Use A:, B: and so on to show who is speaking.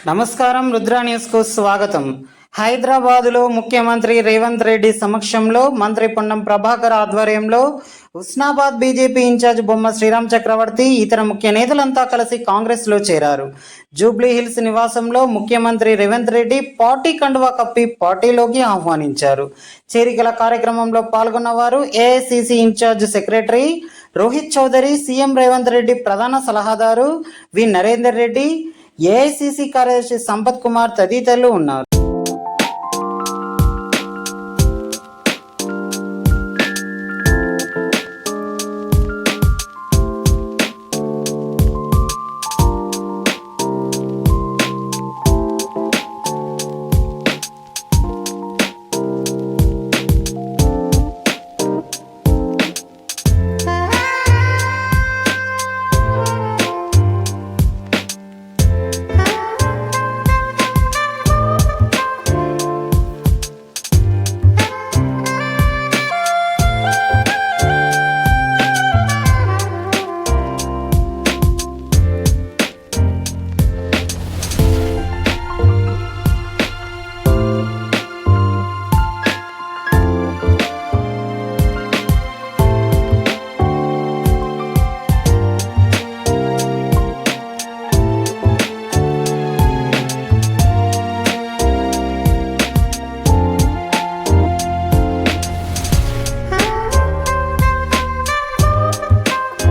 A: నమస్కారం, రుద్ర న్యూస్ కు స్వాగతం. హైదరాబాదులో ముఖ్యమంత్రి రేవంత్ రెడ్డి సమక్షంలో మంత్రి పొన్నం ప్రభాకర్ ఆధ్వర్యంలో హుస్నాబాద్ బీజేపీ ఇన్ఛార్జ్ బొమ్మ శ్రీరామ్ చక్రవర్తి ఇతర ముఖ్య నేతలంతా కలిసి కాంగ్రెస్ లో చేరారు. జూబ్లీ హిల్స్ నివాసంలో ముఖ్యమంత్రి రేవంత్ రెడ్డి పార్టీ కండువా కప్పి పార్టీలోకి ఆహ్వానించారు. చేరికల కార్యక్రమంలో పాల్గొన్న వారు AICC incharge secretary Rohit Chaudhary, CM Revanth Reddy ప్రధాన సలహాదారు వి నరేందర్ రెడ్డి, ఏఐసిసి కార్యదర్శి సంపత్ కుమార్ తదితరులు ఉన్నారు.